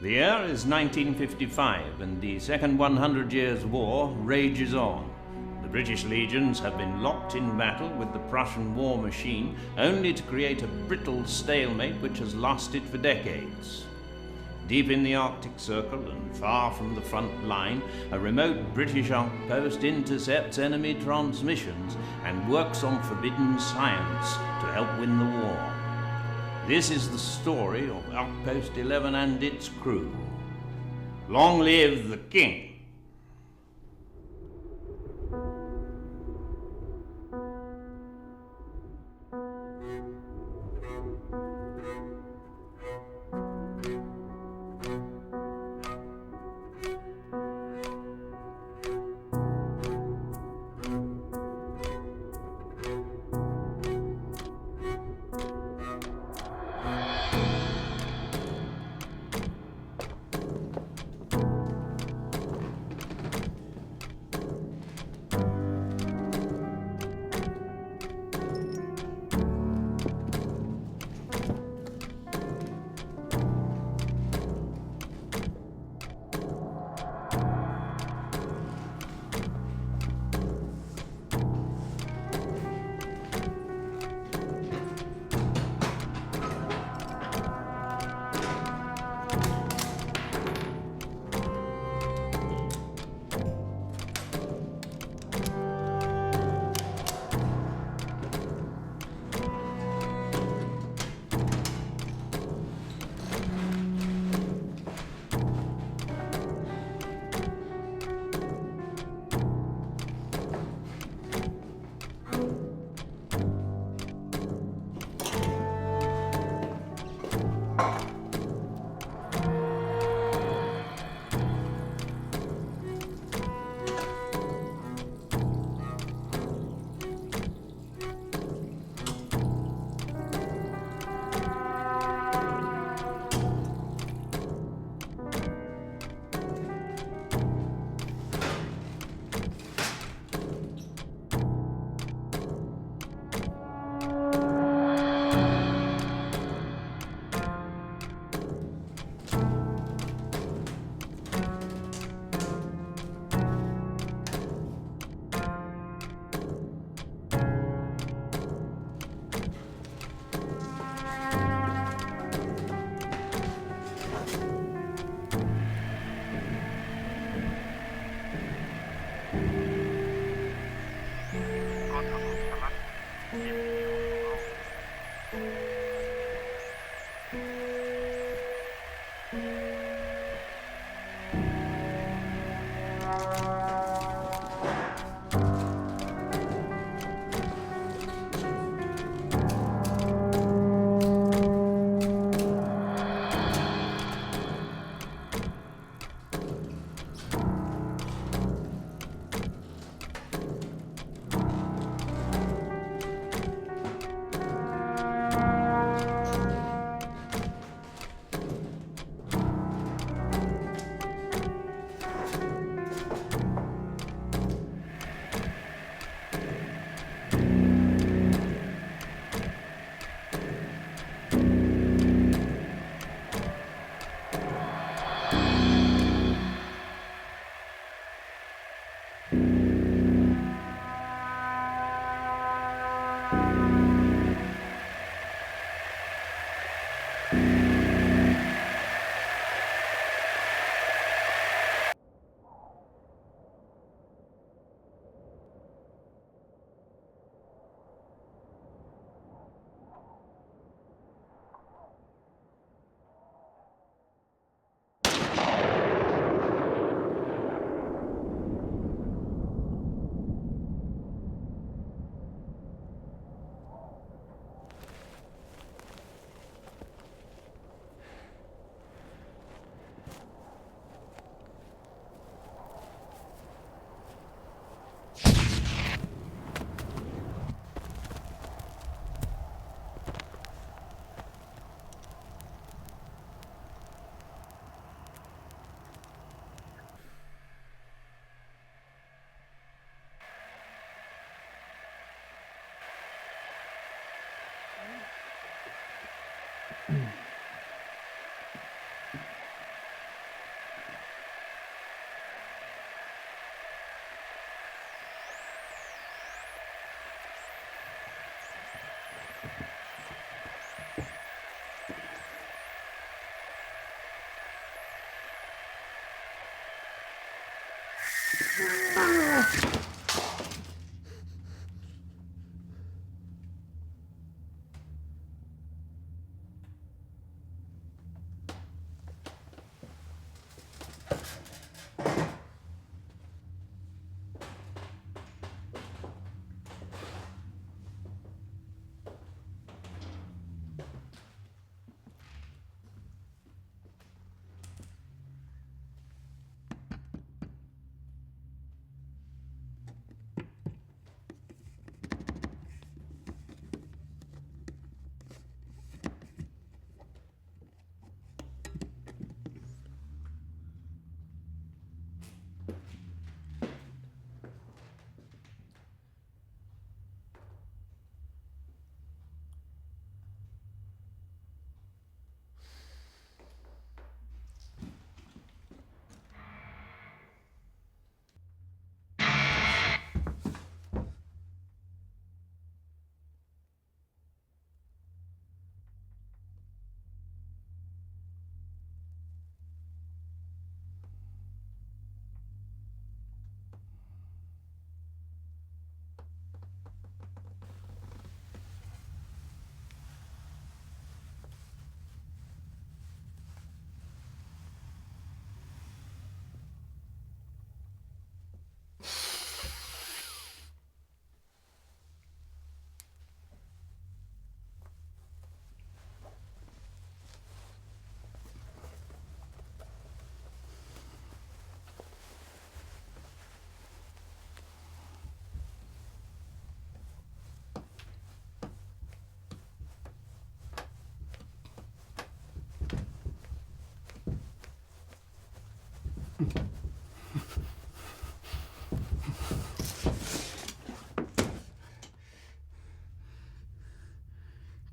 The year is 1955, and the Second 100 Years' War rages on. The British legions have been locked in battle with the Prussian war machine, only to create a brittle stalemate which has lasted for decades. Deep in the Arctic Circle and far from the front line, a remote British outpost intercepts enemy transmissions and works on forbidden science to help win the war. This is the story of Outpost 11 and its crew. Long live the King!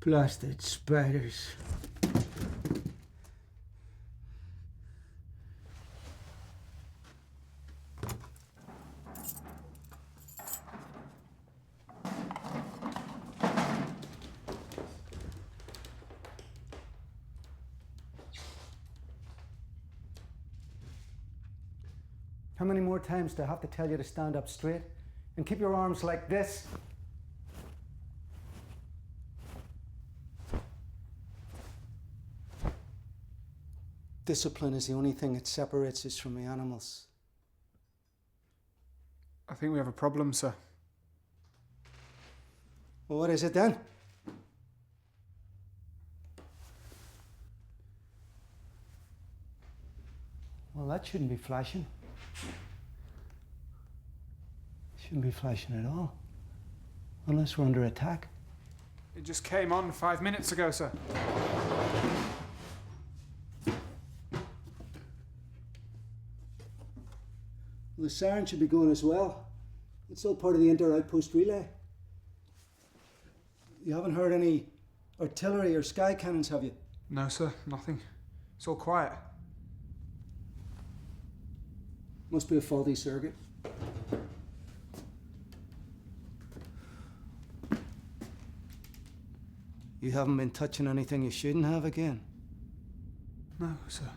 Blasted spiders. How many more times do I have to tell you to stand up straight and keep your arms like this? Discipline is the only thing that separates us from the animals. I think we have a problem, sir. Well, what is it then? Well, that shouldn't be flashing. Shouldn't be flashing at all. Unless we're under attack. It just came on 5 minutes ago, sir. The siren should be going as well. It's all part of the inter-outpost relay. You haven't heard any artillery or sky cannons, have you? No, sir, nothing. It's all quiet. Must be a faulty circuit. You haven't been touching anything you shouldn't have again? No, sir.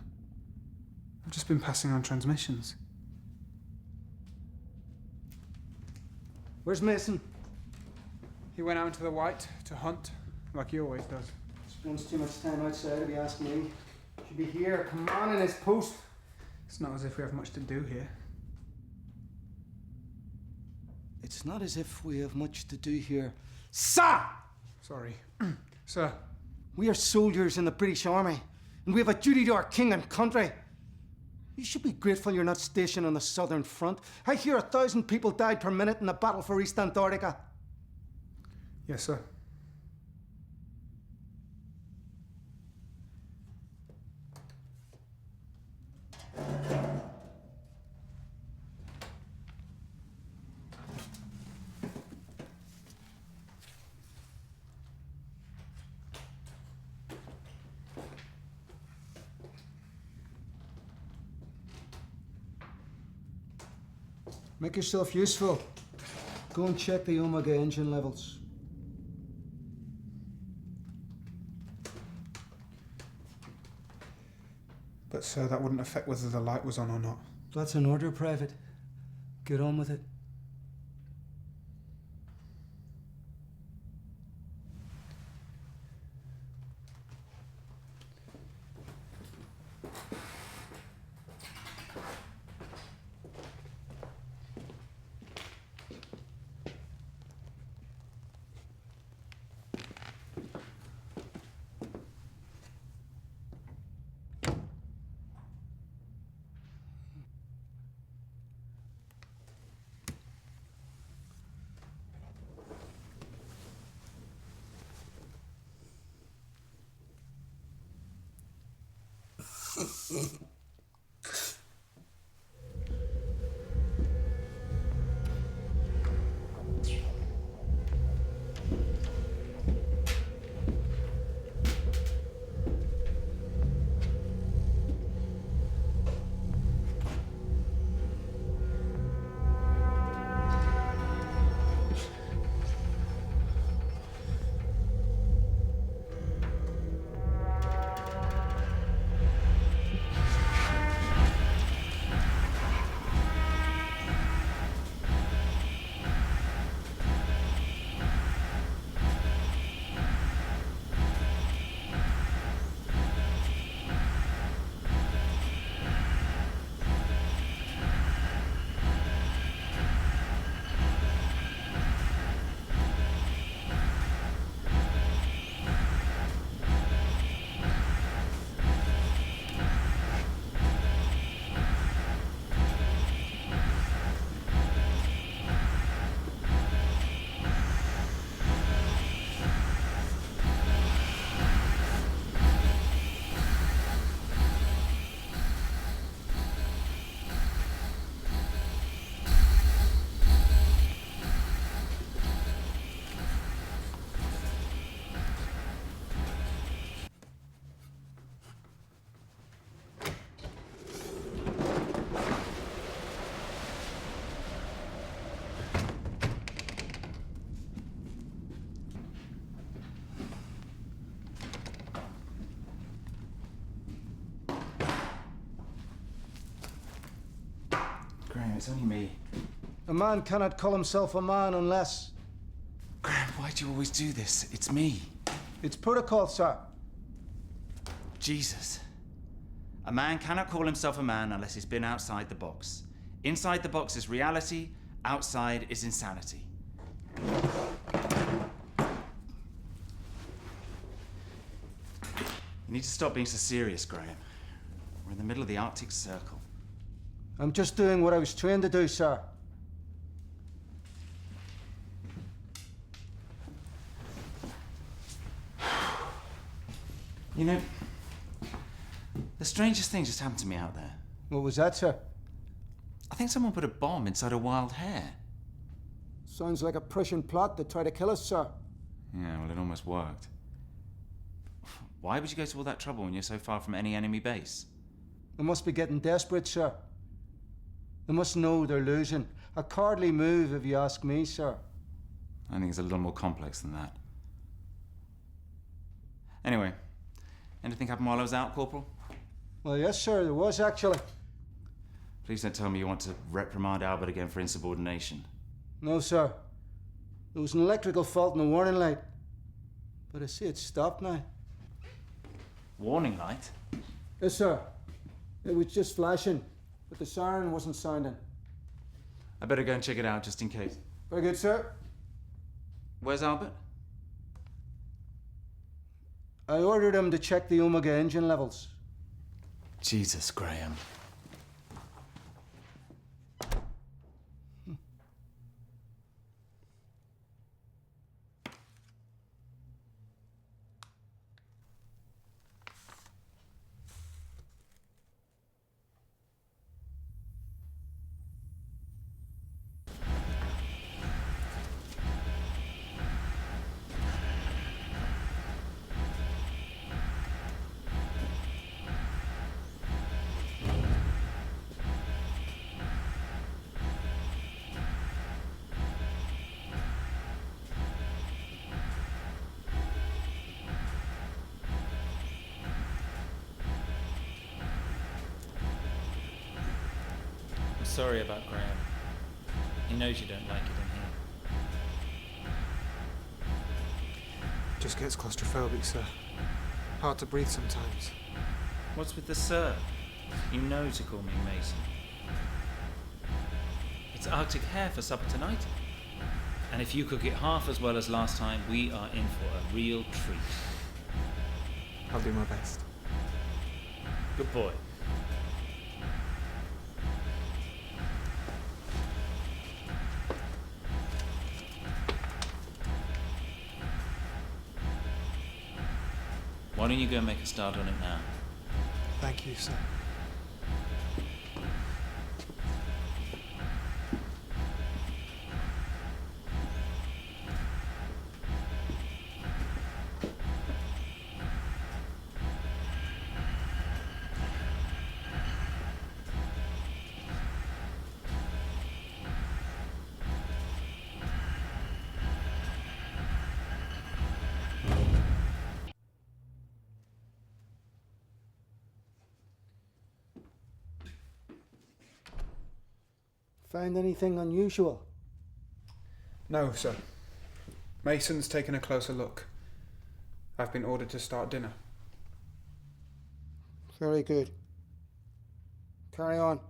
I've just been passing on transmissions. Where's Mason? He went out into the white to hunt, like he always does. Spends too much time outside if you ask me. Should be here, come on in his post. It's not as if we have much to do here. It's not as if we have much to do here. Sir! Sorry. Sir. We are soldiers in the British Army, and we have a duty to our king and country. You should be grateful you're not stationed on the southern front. I hear 1,000 people died per minute in the battle for East Antarctica. Yes, sir. Make yourself useful. Go and check the Omega engine levels. But, sir, that wouldn't affect whether the light was on or not. That's an order, Private. Get on with it. Graham, it's only me. A man cannot call himself a man unless... Graham, why do you always do this? It's me. It's protocol, sir. Jesus. A man cannot call himself a man unless he's been outside the box. Inside the box is reality, outside is insanity. You need to stop being so serious, Graham. We're in the middle of the Arctic Circle. I'm just doing what I was trained to do, sir. You know, the strangest thing just happened to me out there. What was that, sir? I think someone put a bomb inside a wild hare. Sounds like a Prussian plot to try to kill us, sir. Yeah, well, it almost worked. Why would you go to all that trouble when you're so far from any enemy base? They must be getting desperate, sir. They must know they're losing. A cowardly move, if you ask me, sir. I think it's a little more complex than that. Anyway, anything happen while I was out, Corporal? Well, yes, sir, there was actually. Please don't tell me you want to reprimand Albert again for insubordination. No, sir. There was an electrical fault in the warning light. But I see it's stopped now. Warning light? Yes, sir. It was just flashing, but the siren wasn't sounding. I better go and check it out just in case. Very good, sir. Where's Albert? I ordered him to check the Omega engine levels. Jesus, Graham. Sorry about Graham. He knows you don't like it in here. Just gets claustrophobic, sir. Hard to breathe sometimes. What's with the sir? You know to call me Mason. It's Arctic hare for supper tonight. And if you cook it half as well as last time, we are in for a real treat. I'll do my best. Good boy. Why don't you go make a start on it now? Thank you, sir. Find anything unusual? No, sir. Mason's taken a closer look. I've been ordered to start dinner. Very good. Carry on.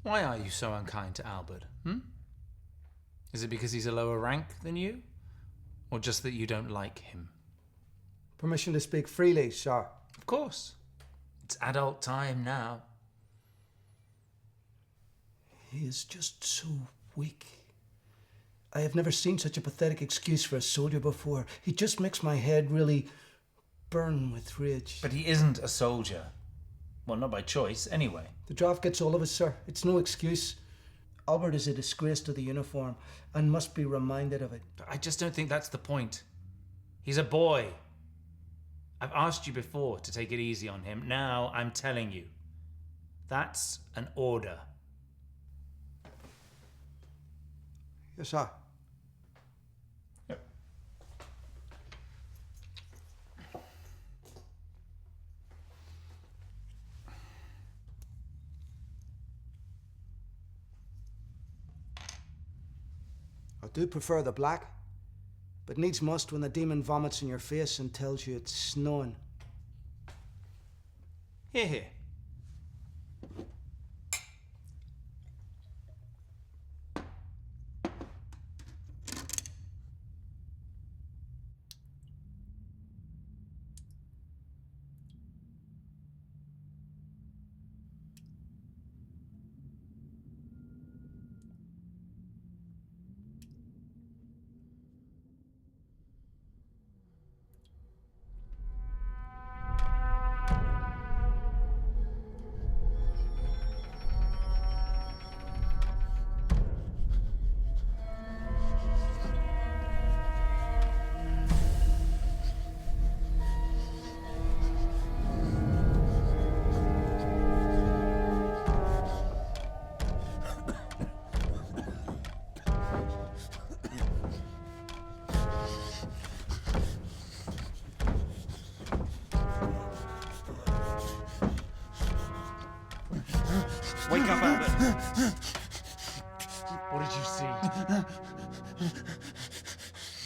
Why are you so unkind to Albert, Is it because he's a lower rank than you? Or just that you don't like him? Permission to speak freely, sir. Of course. It's adult time now. He is just so weak. I have never seen such a pathetic excuse for a soldier before. He just makes my head really burn with rage. But he isn't a soldier. Well, not by choice, anyway. The draft gets all of us, sir. It's no excuse. Albert is a disgrace to the uniform and must be reminded of it. But I just don't think that's the point. He's a boy. I've asked you before to take it easy on him. Now I'm telling you. That's an order. Yes, sir. Yep. I do prefer the black, but needs must when the demon vomits in your face and tells you it's snowing. Here, here. Wake up, Albert. What did you see?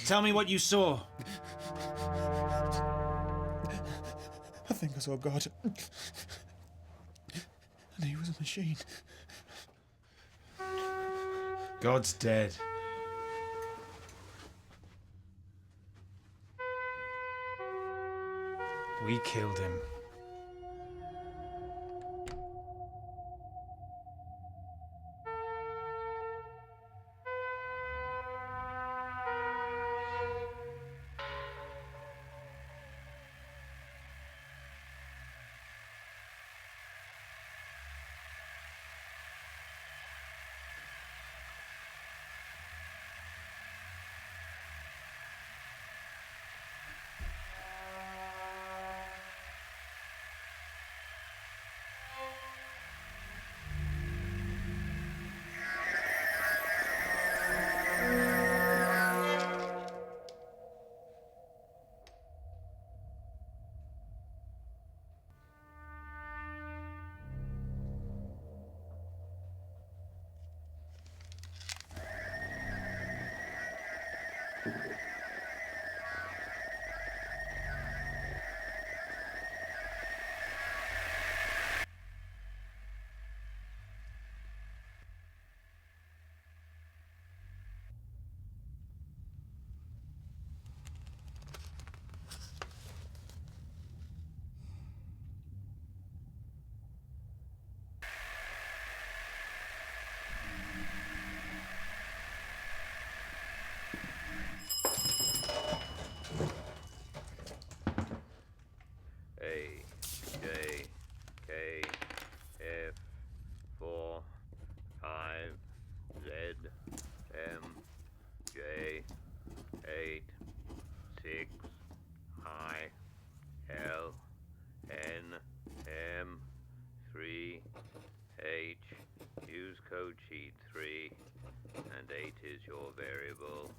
Tell me what you saw. I think I saw God. And he was a machine. God's dead. We killed him. Code sheet 3, and 8 is your variable.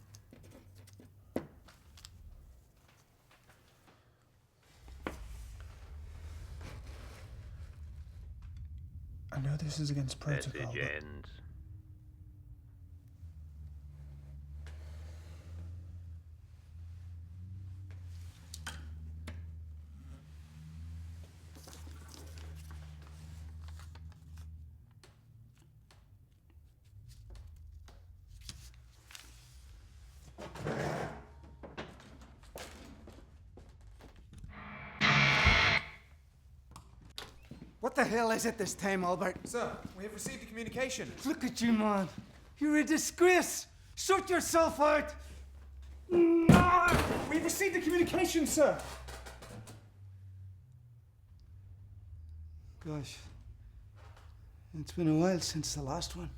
I know this is against protocol. Message ends. What the hell is it this time, Albert? Sir, we have received a communication. Look at you, man. You're a disgrace. Sort yourself out. We've received a communication, sir. Gosh. It's been a while since the last one.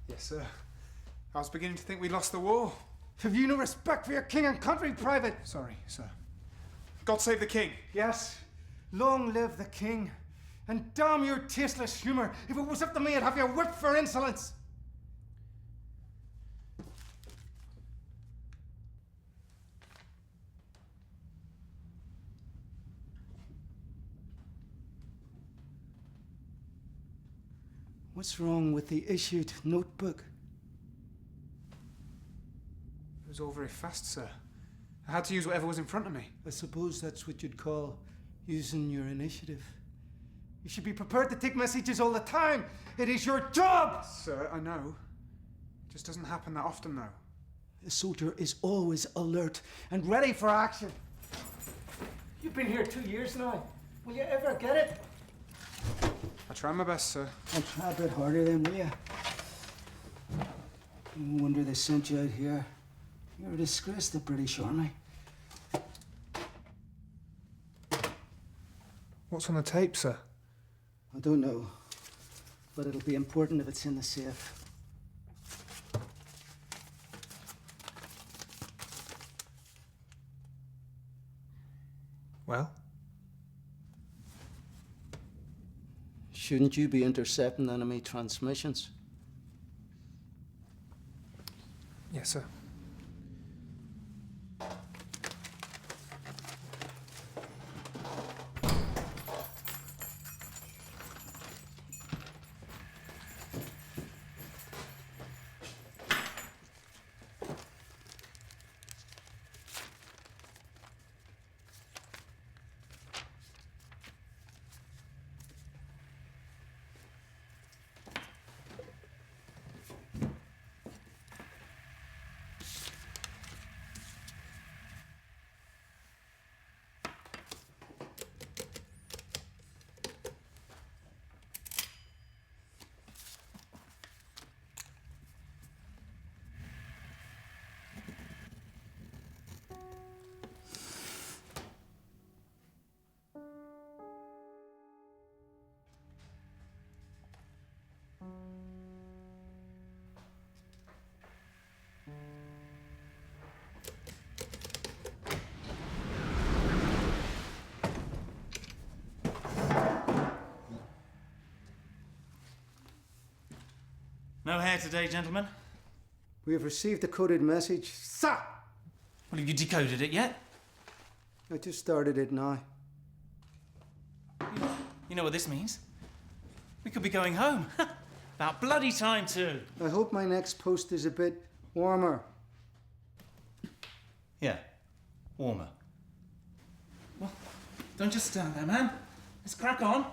Yes, sir. I was beginning to think we lost the war. Have you no respect for your king and country, Private? Sorry, sir. God save the king. Yes. Long live the king. And damn your tasteless humour. If it was up to me, I'd have you whipped for insolence. What's wrong with the issued notebook? It was all very fast, sir. I had to use whatever was in front of me. I suppose that's what you'd call using your initiative. You should be prepared to take messages all the time. It is your job! Sir, I know. It just doesn't happen that often, though. A soldier is always alert and ready for action. You've been here 2 years now. Will you ever get it? I try my best, sir. I'll try a bit harder then, will you? No wonder they sent you out here. You're a disgrace to the British Army. What's on the tape, sir? I don't know, but it'll be important if it's in the safe. Well? Shouldn't you be intercepting enemy transmissions? Yes, sir. No hair today, gentlemen? We have received a coded message. Sir! Well, have you decoded it yet? I just started it now. You know what this means? We could be going home. About bloody time, too. I hope my next post is a bit warmer. Yeah, warmer. Well, don't just stand there, man. Let's crack on.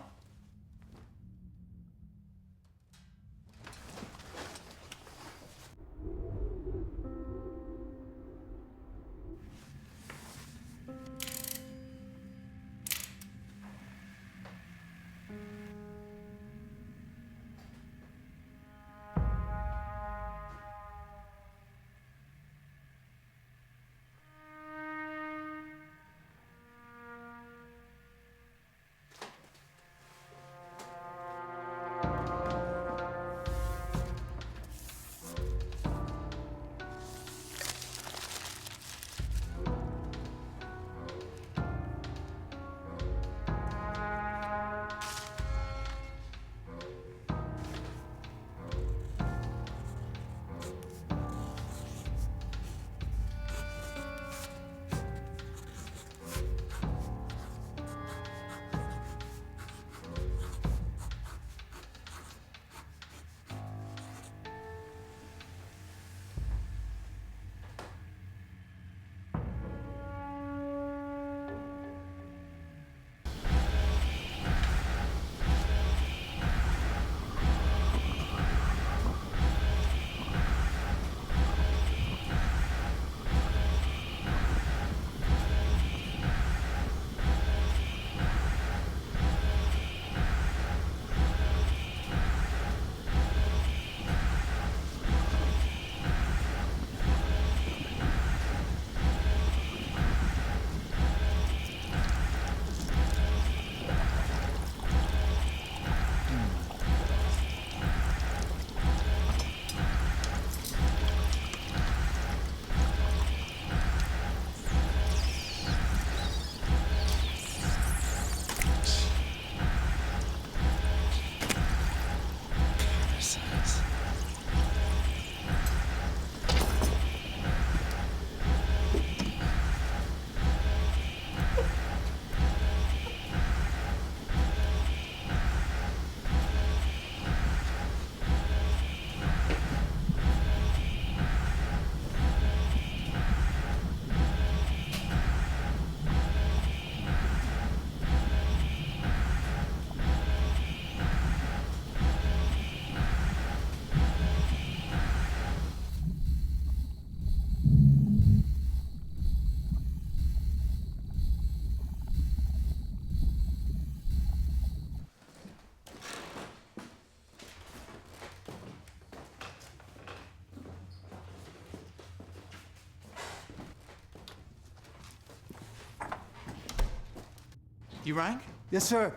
You rang? Yes, sir.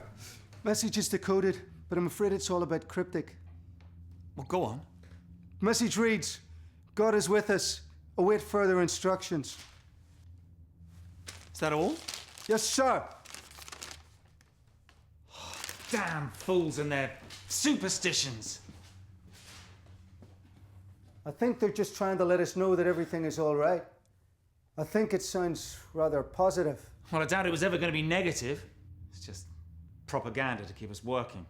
Message is decoded, but I'm afraid it's all a bit cryptic. Well, go on. Message reads, God is with us. Await further instructions. Is that all? Yes, sir. Damn fools and their superstitions. I think they're just trying to let us know that everything is all right. I think it sounds rather positive. Well, I doubt it was ever going to be negative. It's just propaganda to keep us working.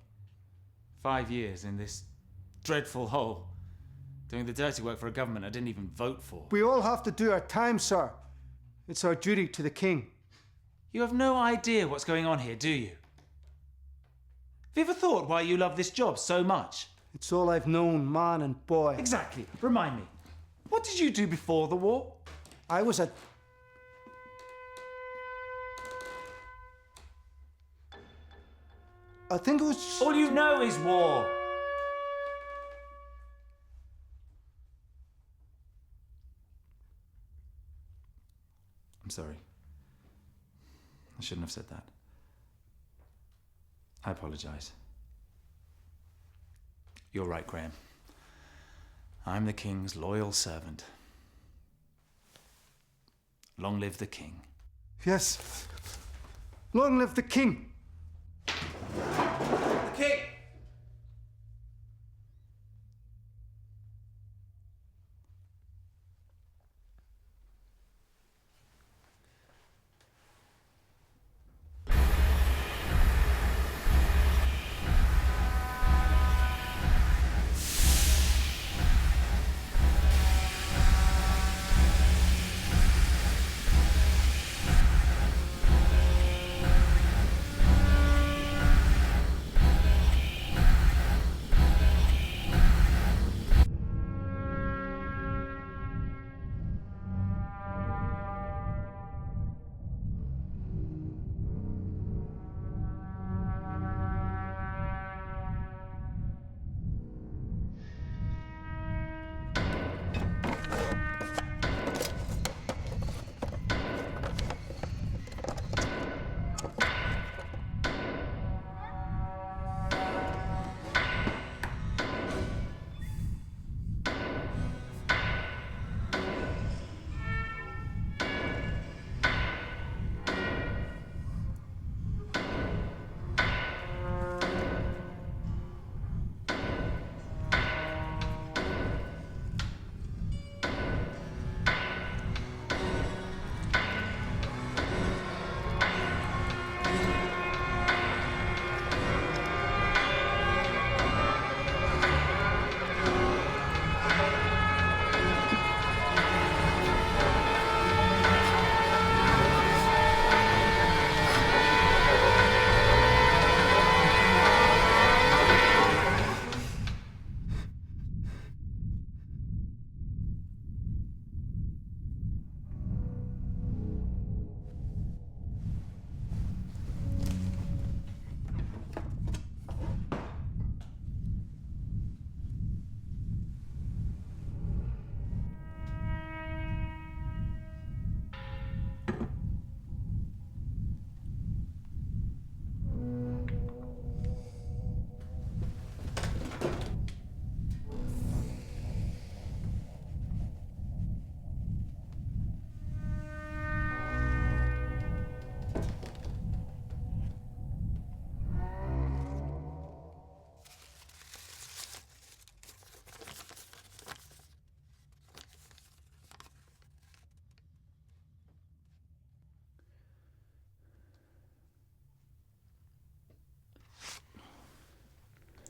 5 years in this dreadful hole, doing the dirty work for a government I didn't even vote for. We all have to do our time, sir. It's our duty to the king. You have no idea what's going on here, do you? Have you ever thought why you love this job so much? It's all I've known, man and boy. Exactly. Remind me. What did you do before the war? I was a... I think it was... All you know is war. I'm sorry. I shouldn't have said that. I apologize. You're right, Graham. I'm the king's loyal servant. Long live the king. Yes. Long live the king. The king!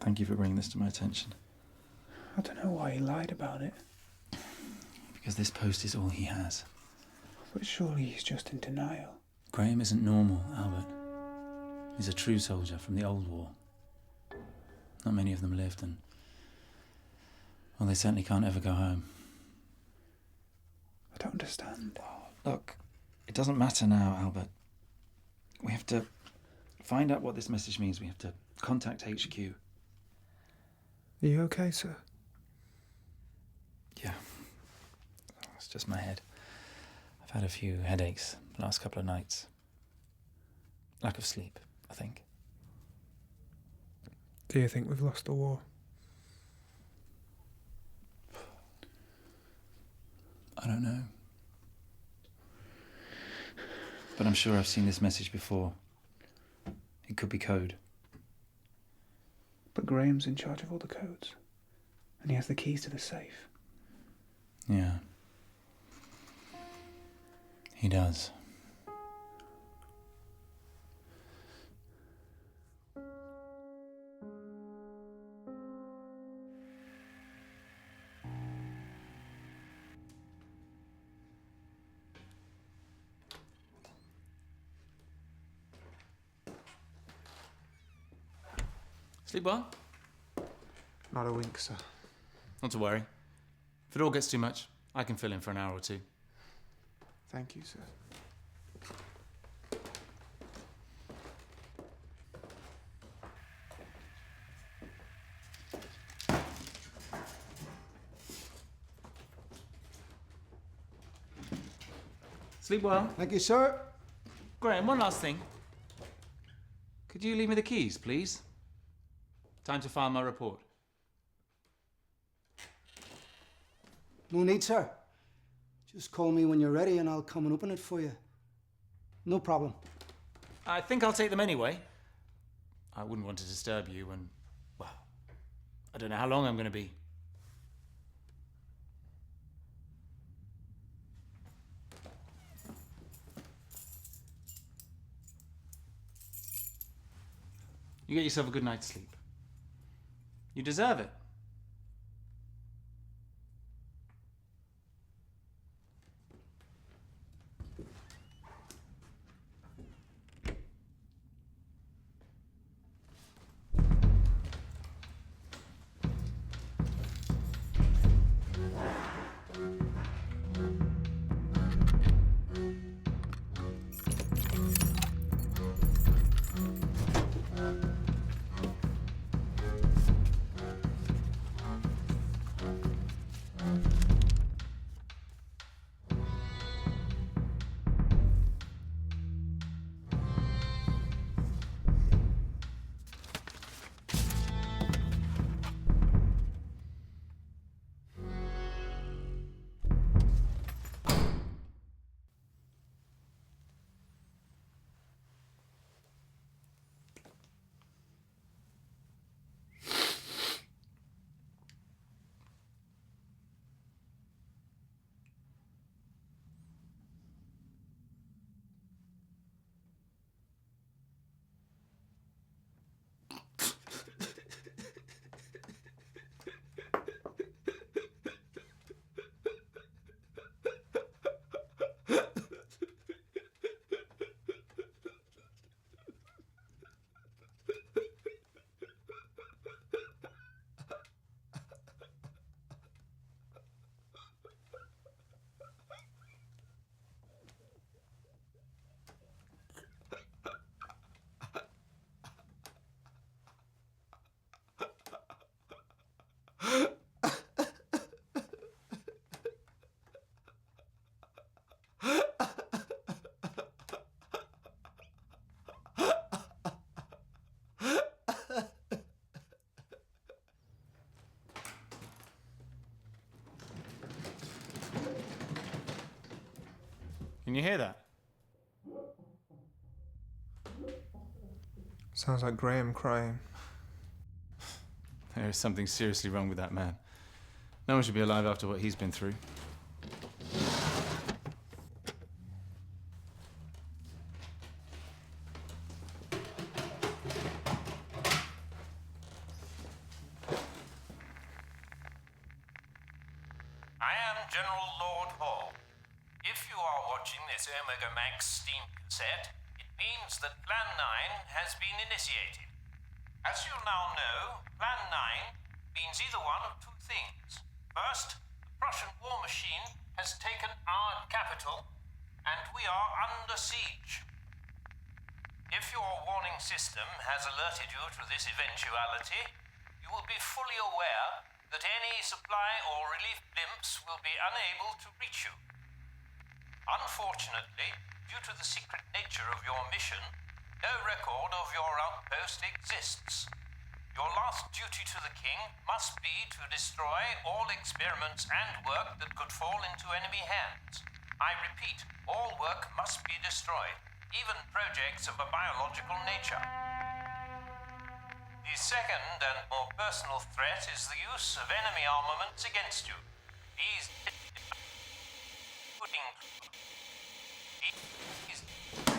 Thank you for bringing this to my attention. I don't know why he lied about it. Because this post is all he has. But surely he's just in denial. Graham isn't normal, Albert. He's a true soldier from the old war. Not many of them lived, and... well, they certainly can't ever go home. I don't understand. Look, it doesn't matter now, Albert. We have to find out what this message means. We have to contact HQ. Are you okay, sir? Yeah. It's just my head. I've had a few headaches the last couple of nights. Lack of sleep. I think. Do you think we've lost the war? I don't know. But I'm sure I've seen this message before. It could be code. But Graham's in charge of all the codes. And he has the keys to the safe. Yeah. He does. Sleep well? Not a wink, sir. Not to worry. If it all gets too much, I can fill in for an hour or two. Thank you, sir. Sleep well. Thank you, sir. Graham, one last thing. Could you leave me the keys, please? Time to file my report. No need, sir. Just call me when you're ready and I'll come and open it for you. No problem. I think I'll take them anyway. I wouldn't want to disturb you and, well, I don't know how long I'm going to be. You get yourself a good night's sleep. You deserve it. Can you hear that? Sounds like Graham crying. There is something seriously wrong with that man. No one should be alive after what he's been through. I am General Lord Hall. If you are watching this Omega Max Steam cassette, it means that Plan 9 has been initiated. As you now know, Plan 9 means either one of two things. First, the Prussian war machine has taken our capital, and we are under siege. If your warning system has alerted you to this eventuality, you will be fully aware that any supply or relief blimps will be unable to reach you. Unfortunately, due to the secret nature of your mission, No record of your outpost exists. Your last duty to the king must be to destroy all experiments and work that could fall into enemy hands. I repeat, all work must be destroyed, even projects of a biological nature. The second and more personal threat is the use of enemy armaments against you. These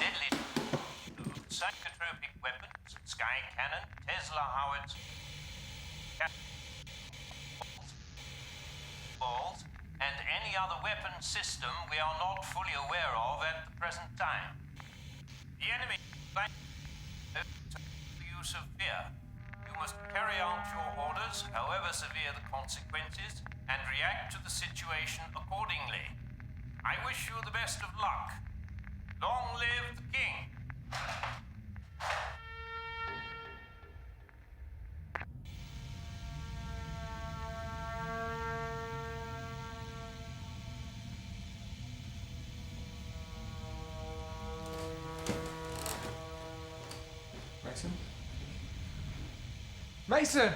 deadly psychotropic weapons, sky cannon, Tesla howitz, balls, and any other weapon system we are not fully aware of at the present time. The enemy the use of fear. You must carry out your orders, however severe the consequences, and react to the situation accordingly. I wish you the best of luck. Long live the king! Mason? Mason!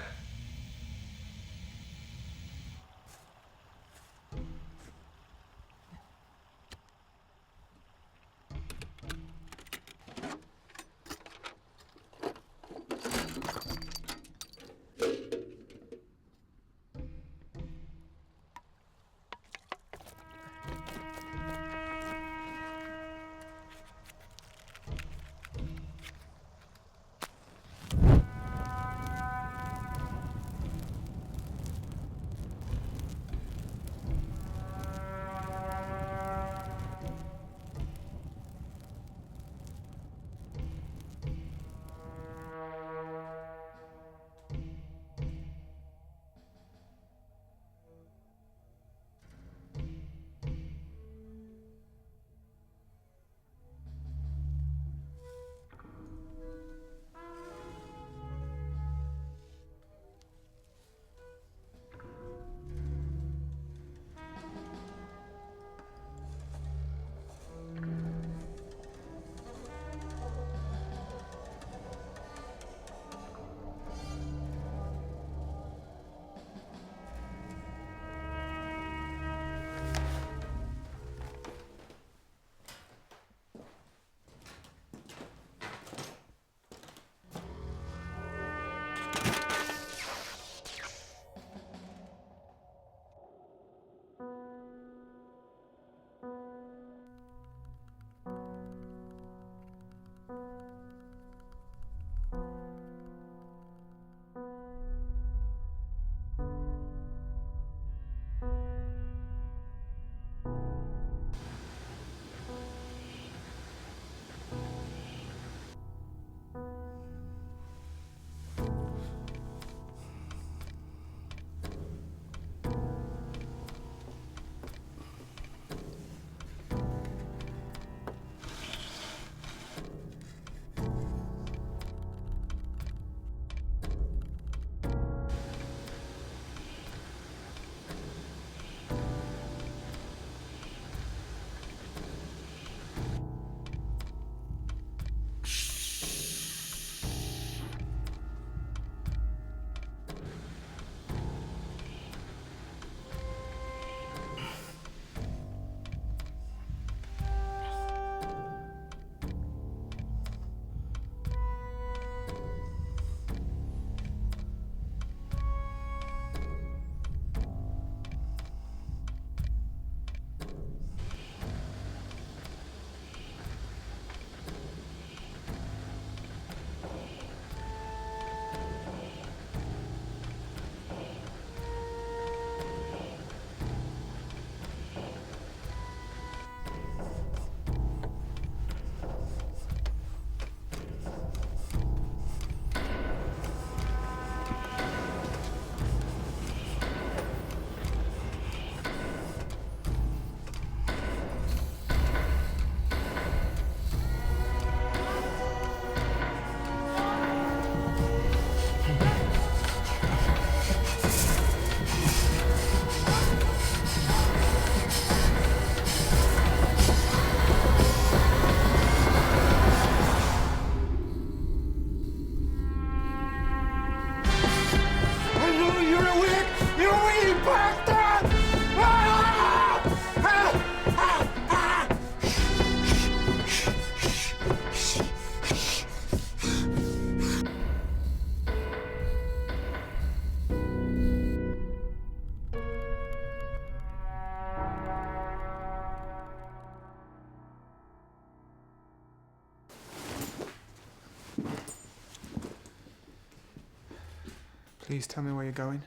Please tell me where you're going.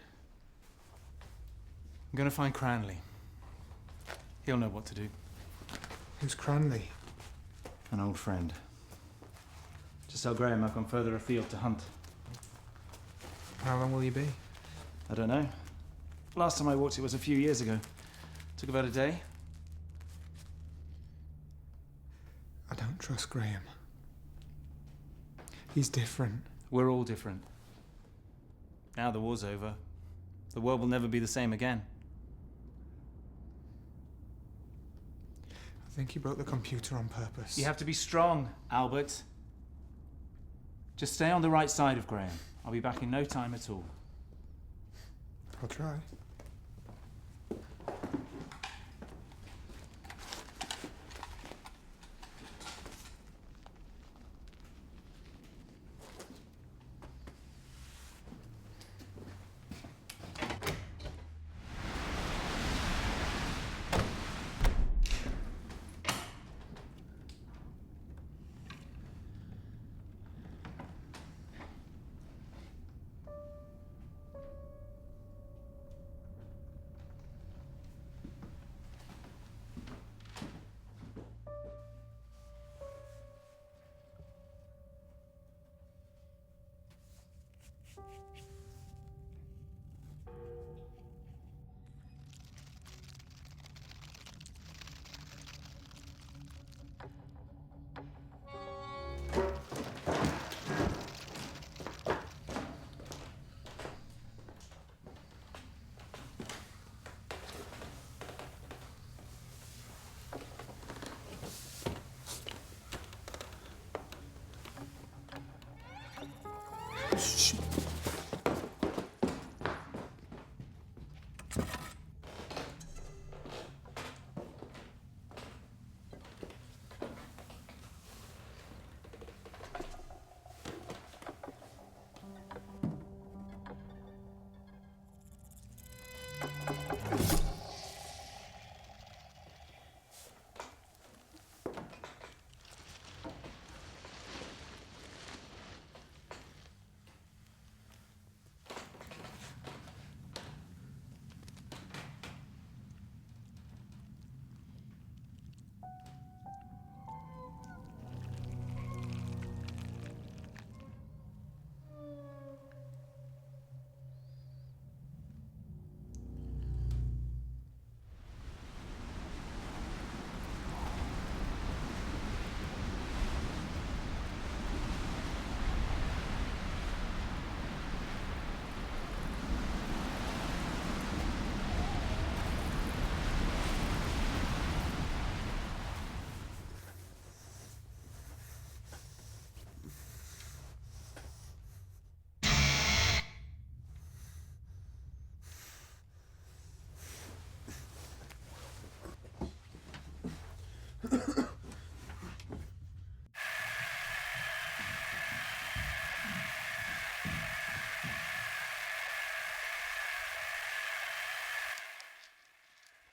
I'm going to find Cranley. He'll know what to do. Who's Cranley? An old friend. Just tell Graham I've gone further afield to hunt. How long will you be? I don't know. Last time I walked it was a few years ago. Took about a day. I don't trust Graham. He's different. We're all different. Now the war's over, the world will never be the same again. I think he broke the computer on purpose. You have to be strong, Albert. Just stay on the right side of Graham. I'll be back in no time at all. I'll try.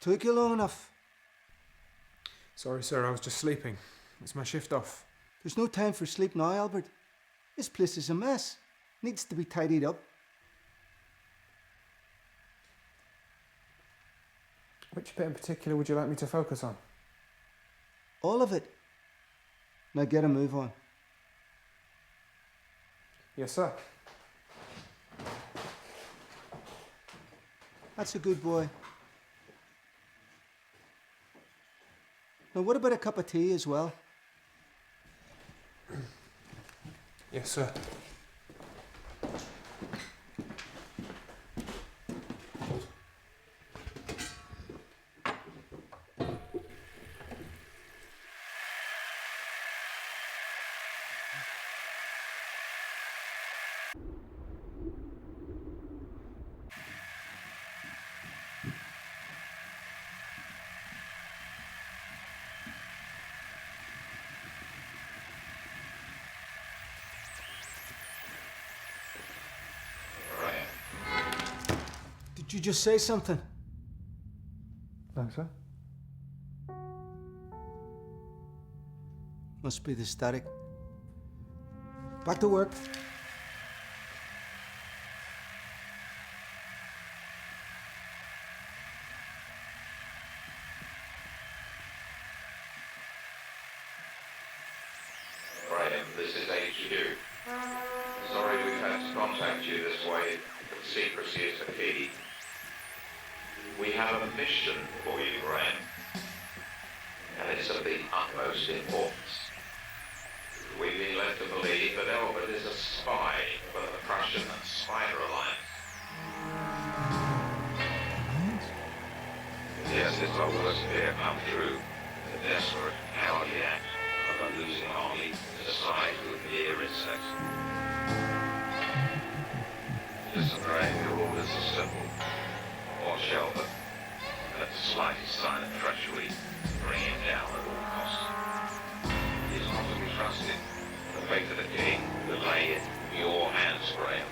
Took you long enough. Sorry, sir, I was just sleeping. It's my shift off. There's no time for sleep now, Albert. This place is a mess. Needs to be tidied up. Which bit in particular would you like me to focus on? All of it. Now get a move on. Yes, sir. That's a good boy. Now what about a cup of tea as well? Yes, sir. Did you just say something? No, sir. Must be the static. Back to work. This is HQ. Sorry we've had to contact you this way, but secrecy is the key. We have a mission for you, Graham, and it's of the utmost importance. We've been led to believe that Albert is a spy for the Prussian and Spider Alliance. Yes, it's our worst fear come true. The desperate, cowardly act of a losing army to side with mere insects. Listen, Graham, your orders are simple. Watch Albert. At the slightest sign of treachery, bring him down at all costs. He is not to be trusted. The fate of the king will lay in your hands, Graham.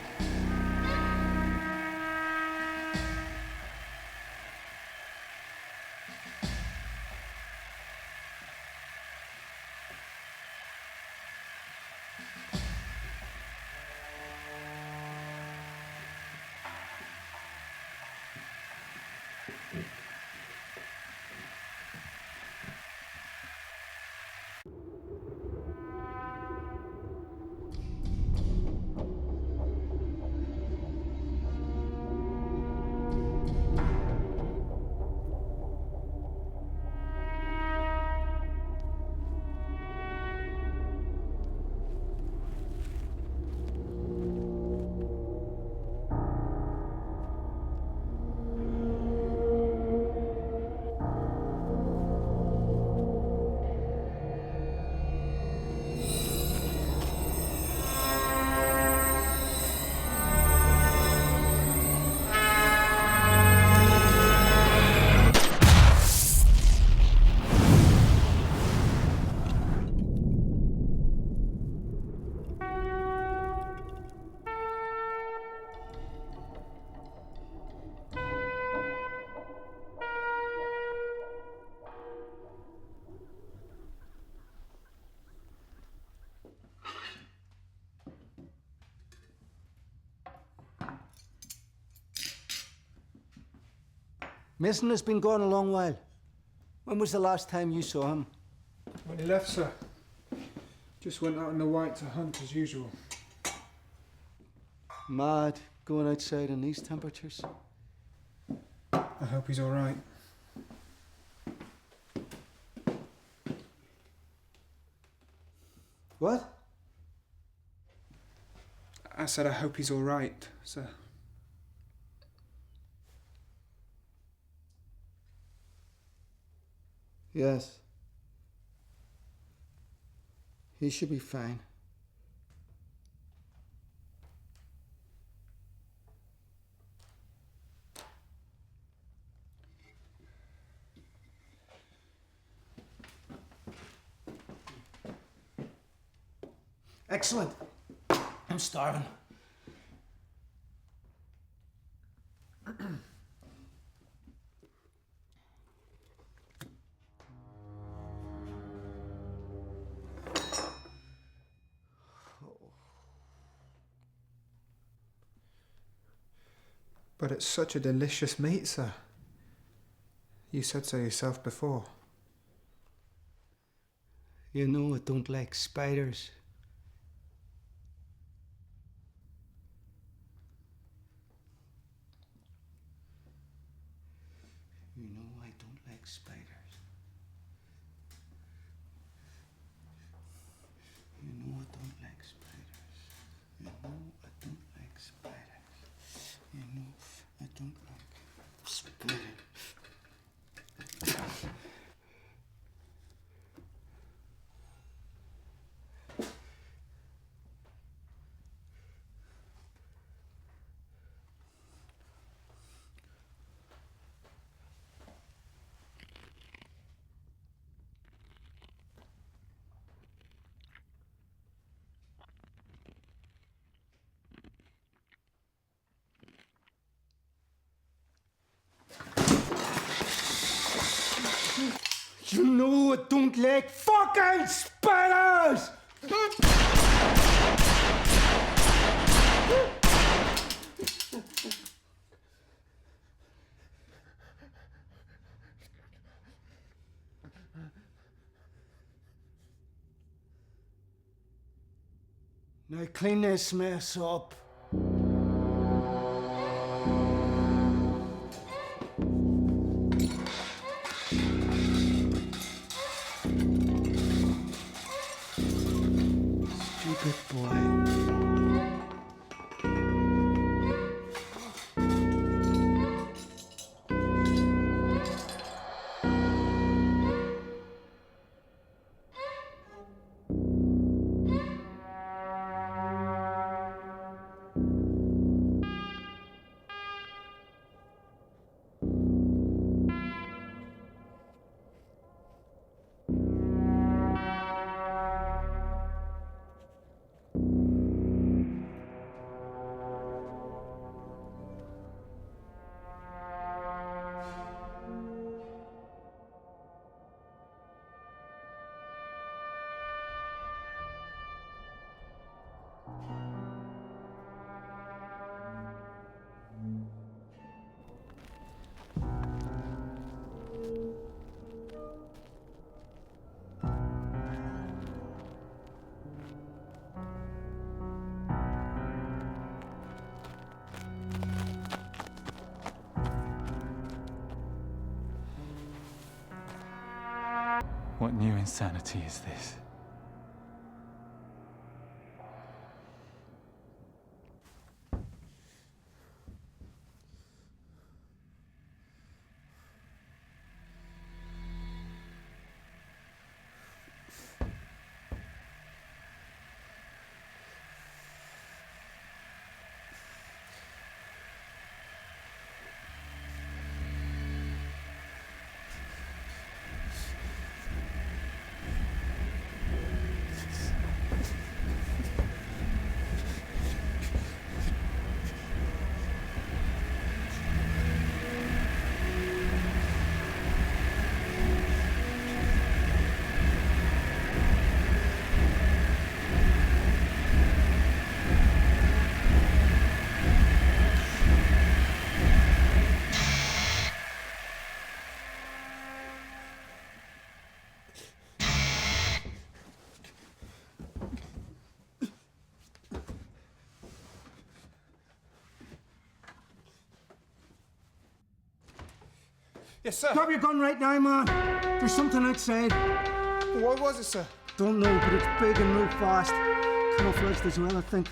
Mason has been gone a long while. When was the last time you saw him? When he left, sir. Just went out in the white to hunt as usual. Mad, going outside in these temperatures. I hope he's all right. What? I said I hope he's all right, sir. Yes. He should be fine. Excellent. I'm starving. But it's such a delicious meat, sir. You said so yourself before. You know I don't like spiders. You know I don't like spiders. You know I don't like spiders. You know I don't like spiders. You know I don't like spiders. You know I don't like fucking spiders! Now clean this mess up. Stupid boy. What new insanity is this? Yes, sir. Drop your gun right now, man. There's something outside. What was it, sir? Don't know, but it's big and move fast. Camouflaged as well, I think.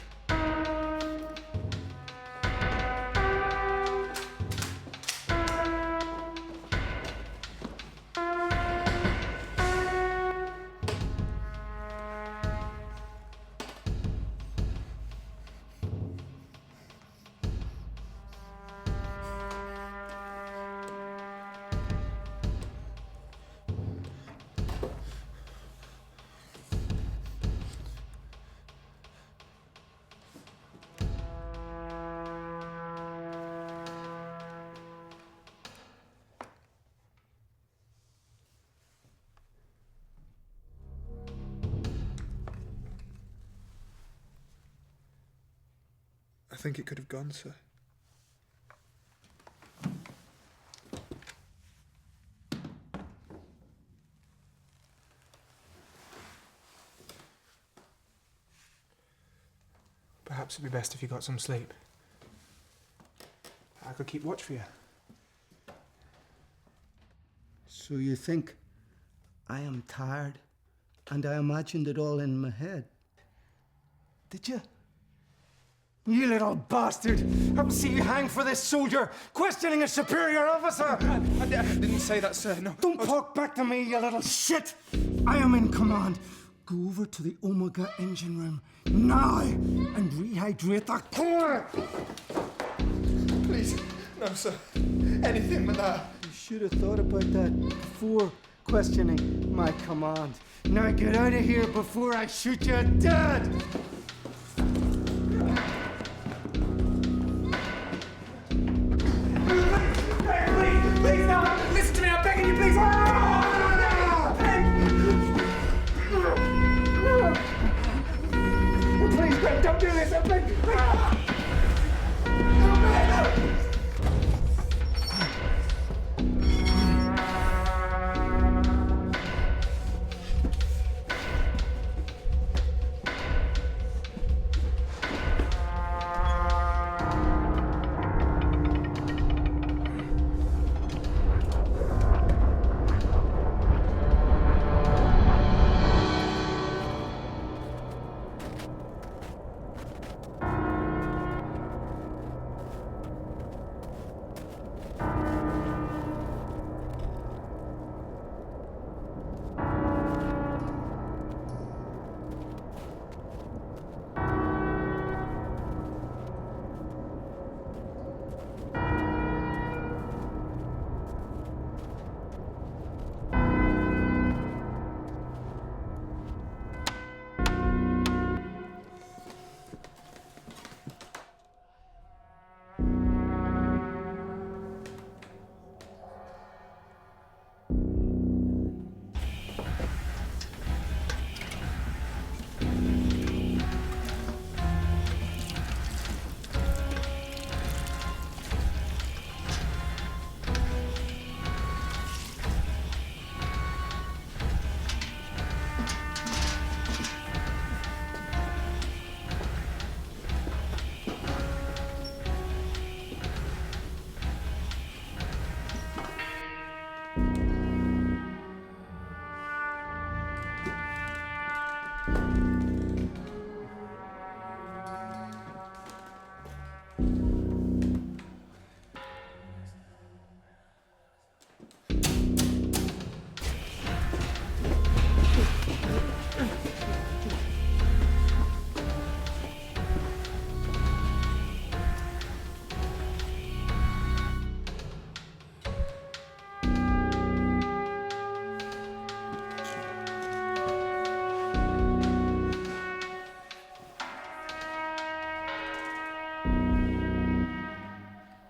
I think it could have gone, sir. Perhaps it'd be best if you got some sleep. I could keep watch for you. So you think I am tired and I imagined it all in my head? Did you? You little bastard! I will see you hang for this soldier, questioning a superior officer! I didn't say that, sir, no. Don't talk back to me, you little shit! I am in command. Go over to the Omega engine room now and rehydrate that core! Please, no, sir. Anything but that. You should have thought about that before questioning my command. Now get out of here before I shoot you dead! Please, no! Listen to me, I'm begging you, please! Please, Ben, don't do this! I'm begging you, please!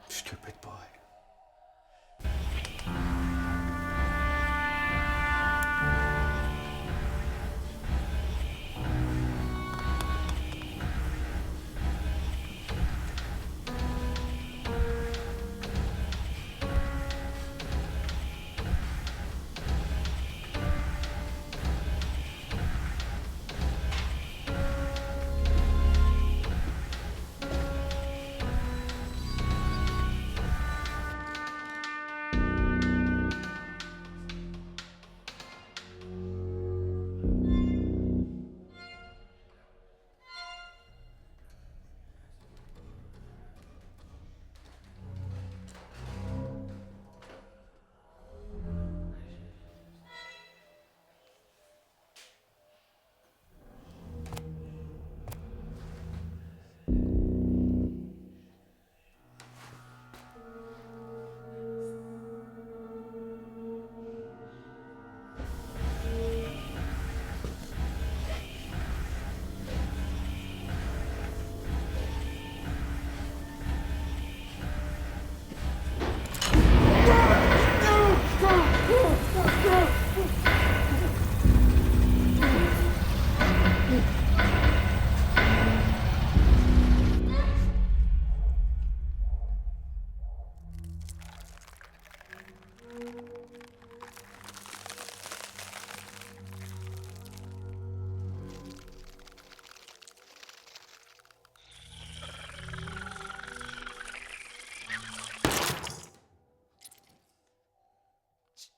Stupid boy.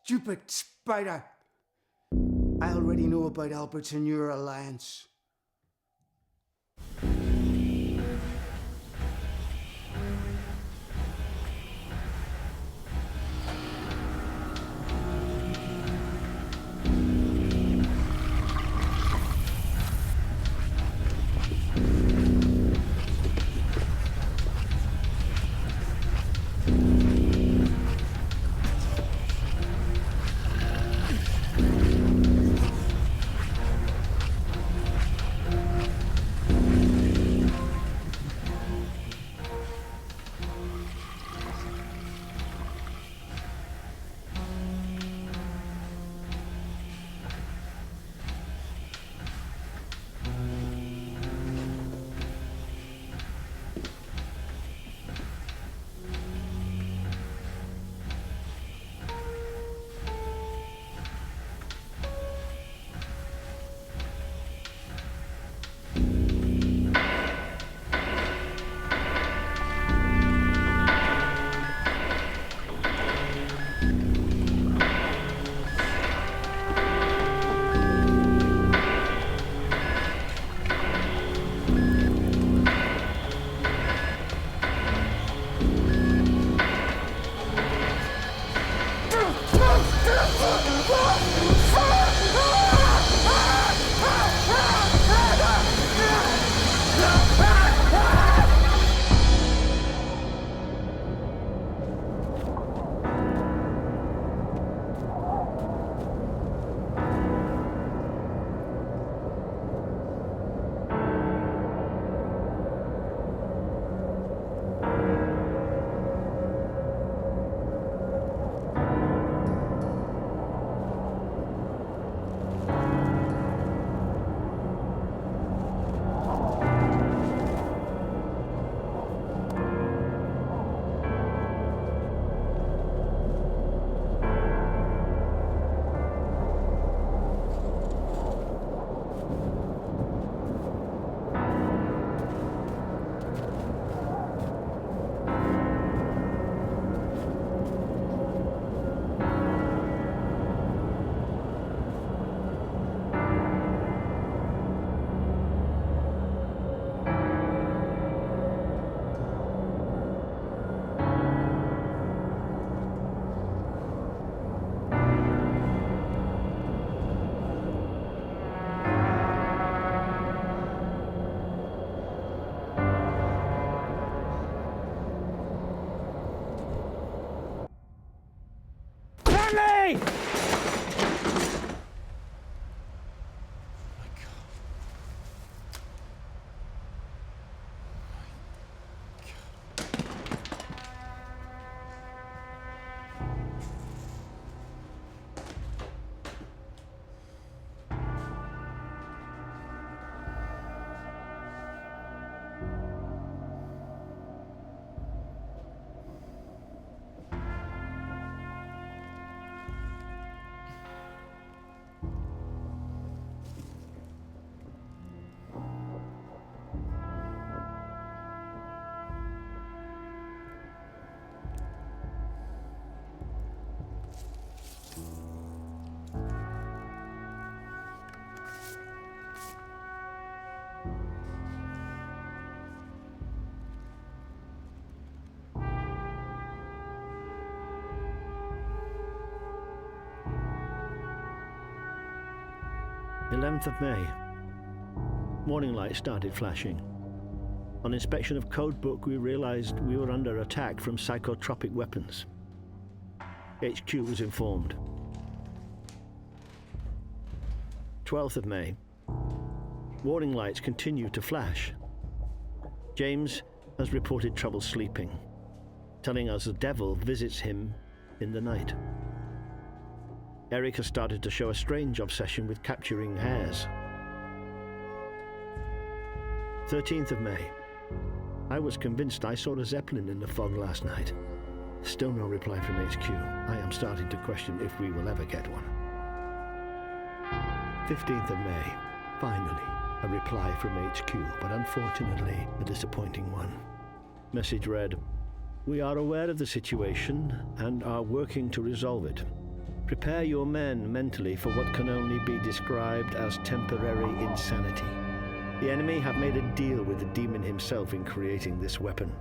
Stupid spider! I already know about Albert's and your alliance. 11th of May. Warning lights started flashing. On inspection of code book, we realized we were under attack from psychotropic weapons. HQ was informed. 12th of May. Warning lights continue to flash. James has reported trouble sleeping, telling us the devil visits him in the night. Eric has started to show a strange obsession with capturing hares. 13th of May. I was convinced I saw a Zeppelin in the fog last night. Still no reply from HQ. I am starting to question if we will ever get one. 15th of May. Finally, a reply from HQ, but unfortunately a disappointing one. Message read, "We are aware of the situation and are working to resolve it. Prepare your men mentally for what can only be described as temporary insanity. The enemy have made a deal with the demon himself in creating this weapon,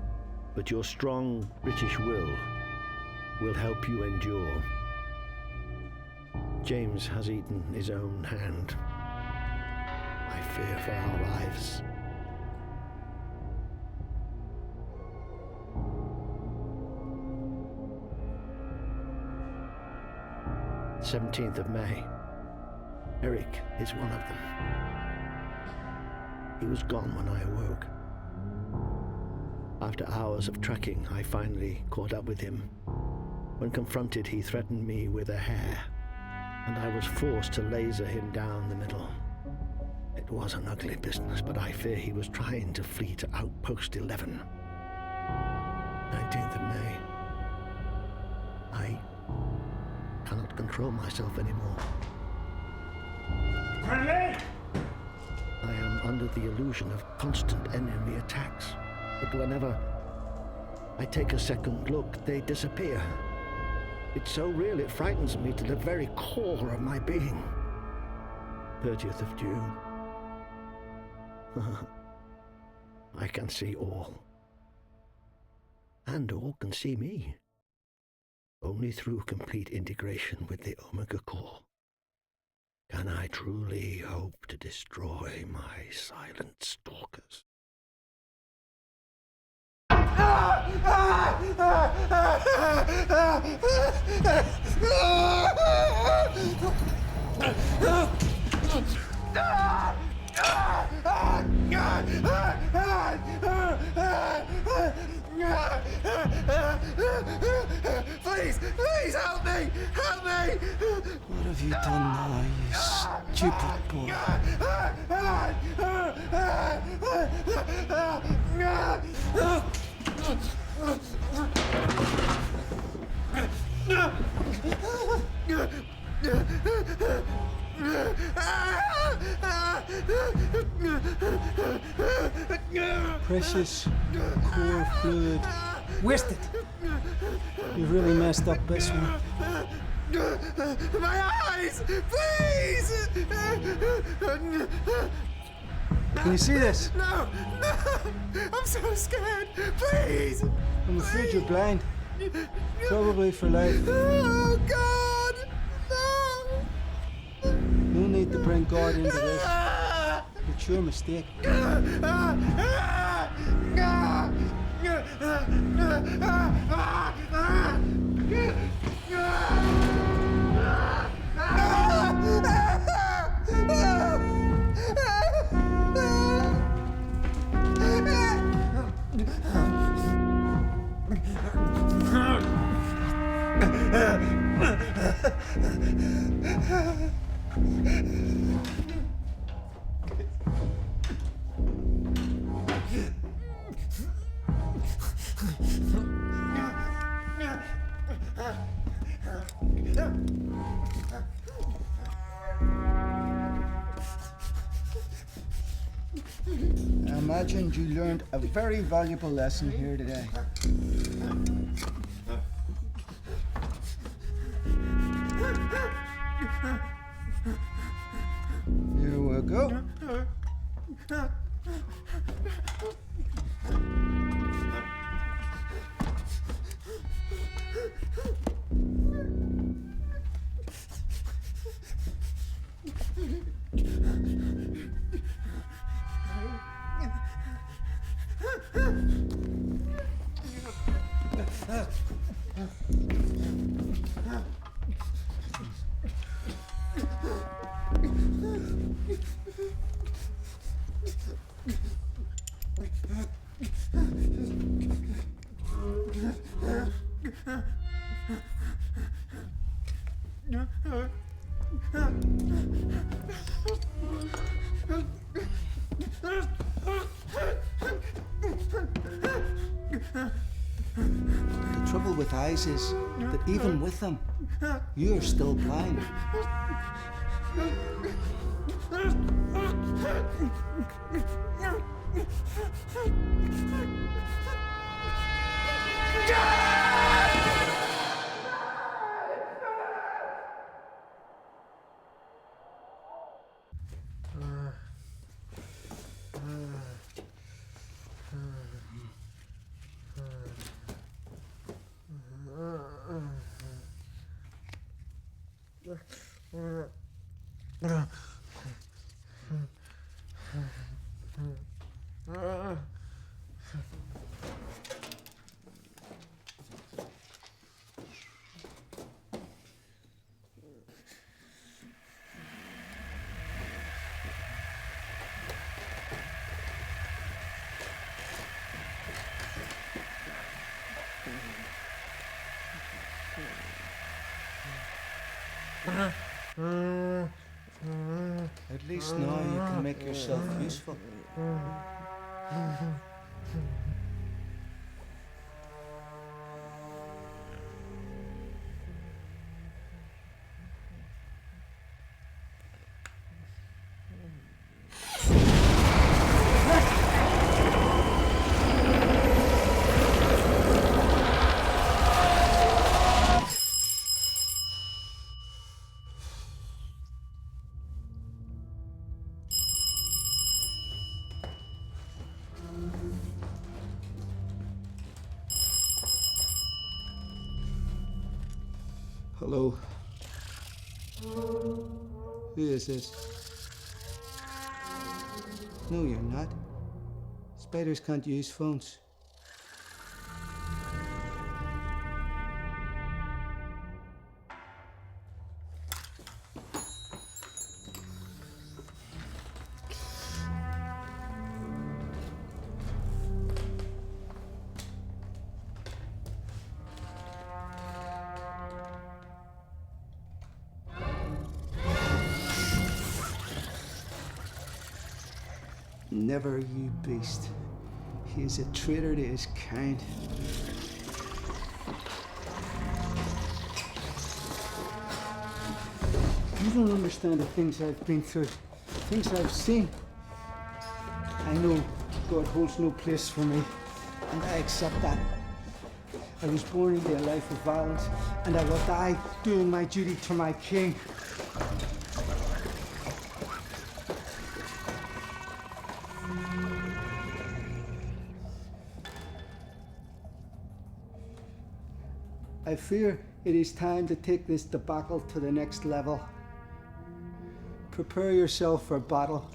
but your strong British will help you endure. James has eaten his own hand. I fear for our lives." "17th of May. Eric is one of them. He was gone when I awoke. After hours of tracking, I finally caught up with him. When confronted, he threatened me with a hair, and I was forced to laser him down the middle. It was an ugly business, but I fear he was trying to flee to Outpost 11. 19th of May. I cannot control myself anymore. I am under the illusion of constant enemy attacks, but whenever I take a second look, they disappear. It's so real it frightens me to the very core of my being. 30th of June. I can see all. And all can see me. Only through complete integration with the Omega Core can I truly hope to destroy my silent stalkers. Please help me! Help me! What have you done now, you stupid boy? Precious core fluid. Wasted. You've really messed up this one. My eyes! Please! Can you see this? No! No! I'm so scared! Please! I'm afraid you're blind. Probably for life. Oh, God! No! No need to bring God into this. It's your mistake. I imagined you learned a very valuable lesson here today. Here we go. The trouble with eyes is that even with them, you're still blind. At least now you can make yourself useful. Hello. Who is this? No, you're not. Spiders can't use phones. Never, you beast. He is a traitor to his kind. You don't understand the things I've been through, things I've seen. I know God holds no place for me, and I accept that. I was born into a life of violence, and I will die doing my duty to my king. I fear it is time to take this debacle to the next level. Prepare yourself for battle.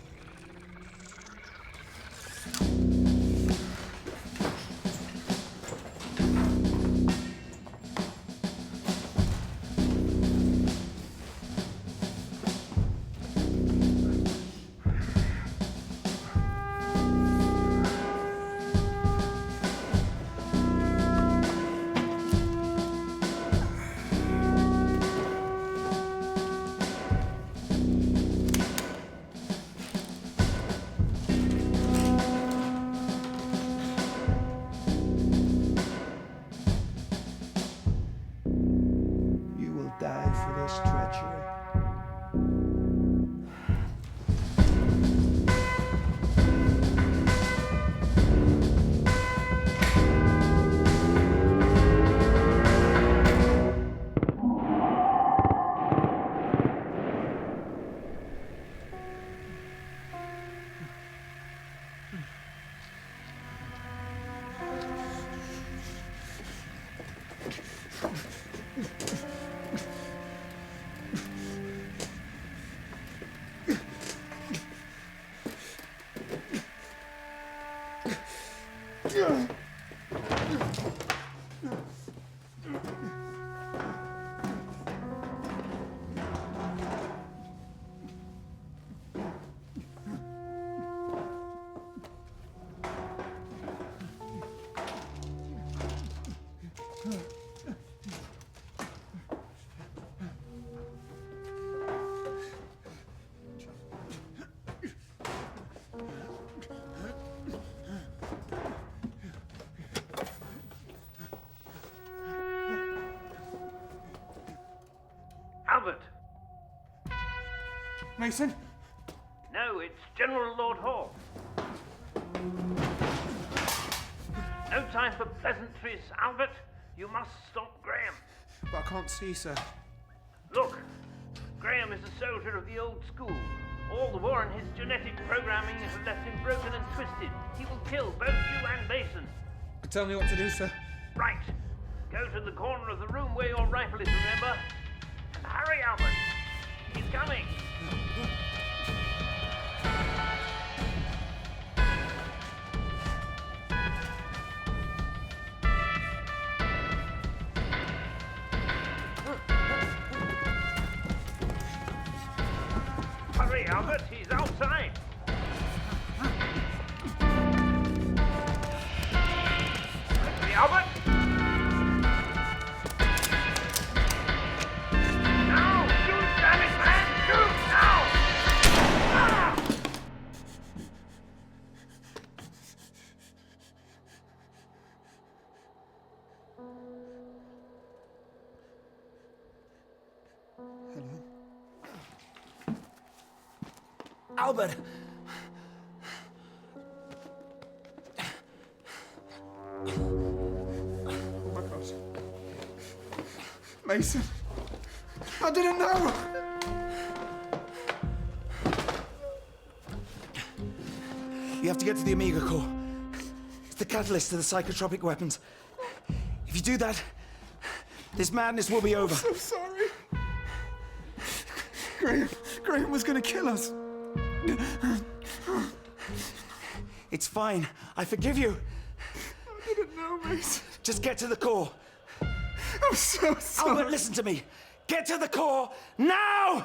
Mason? No, it's General Lord Hall. No time for pleasantries, Albert. You must stop Graham. But I can't see, sir. Look, Graham is a soldier of the old school. All the war and his genetic programming have left him broken and twisted. He will kill both you and Mason. Tell me what to do, sir. Right. Go to the corner of the room where your rifle is, remember? And hurry, Albert. He's coming. Hurry, Albert. He's outside. Quickly, Albert. Now! Shoot, damn it, man! Shoot, now! Ah! Albert! Oh my God. Mason! I didn't know! You have to get to the Omega Core. It's the catalyst to the psychotropic weapons. If you do that, this madness will be over. I'm so sorry. Graham was gonna kill us. It's fine. I forgive you. I didn't know, Mason. Just get to the core. I'm so sorry. Albert, listen to me. Get to the core now!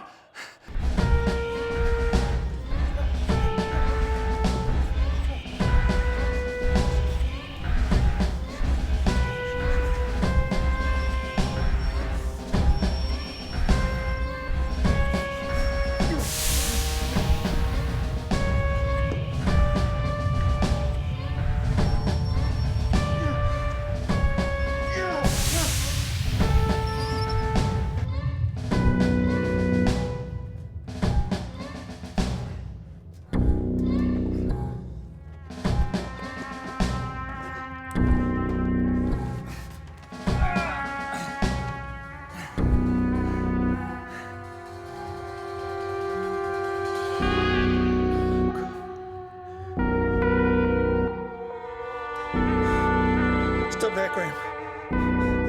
Stop there, Graham.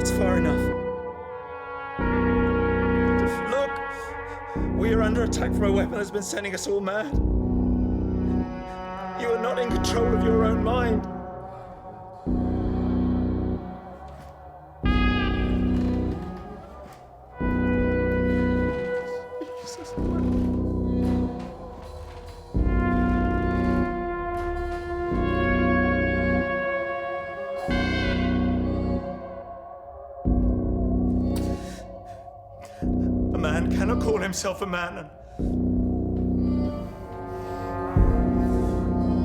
It's far enough. Look! We are under attack from a weapon that's been sending us all mad. You are not in control of your own mind. A man cannot call himself a man.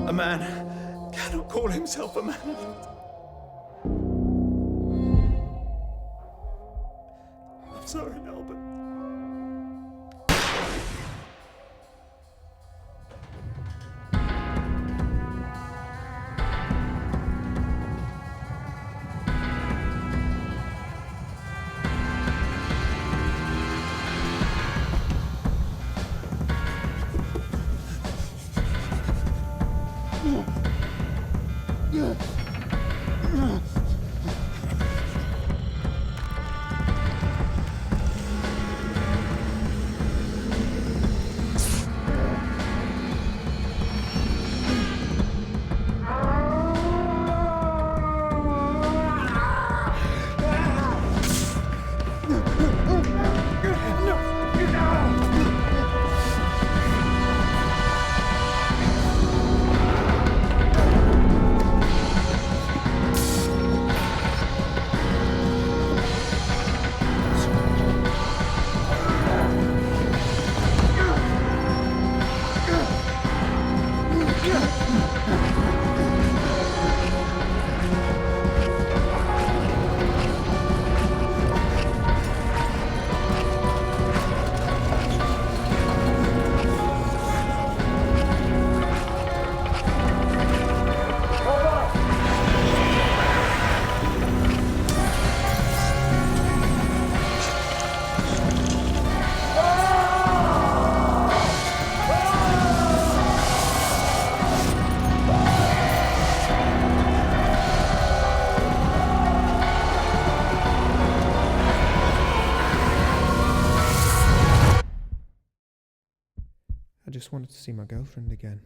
A man cannot call himself a man. I'm sorry, Albert. I just wanted to see my girlfriend again.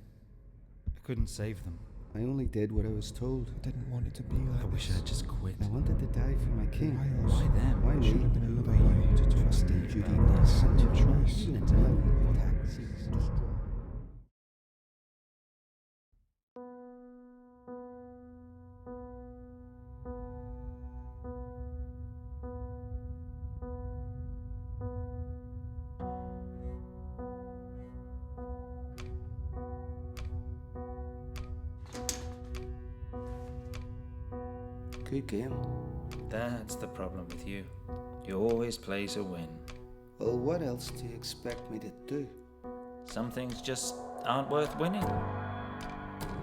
I couldn't save them. I only did what I was told. I didn't want it to be like I wish I had just quit. I wanted to die for my king. Why us? Why them? Why It me? should have been another way to do Trusting it. Judy was such a choice. And now attack, seize, destroy. Good game. That's the problem with you. You always play to win. Well, what else do you expect me to do? Some things just aren't worth winning.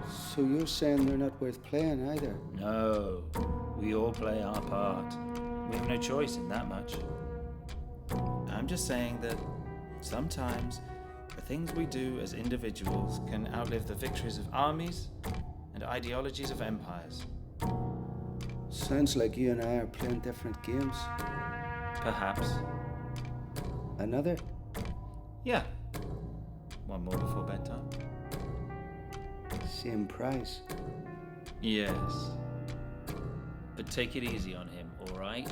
So you're saying they're not worth playing either? No, we all play our part. We have no choice in that much. I'm just saying that sometimes the things we do as individuals can outlive the victories of armies and ideologies of empires. Sounds like you and I are playing different games. Perhaps. Another? Yeah. One more before bedtime. Same price. Yes. But take it easy on him, all right?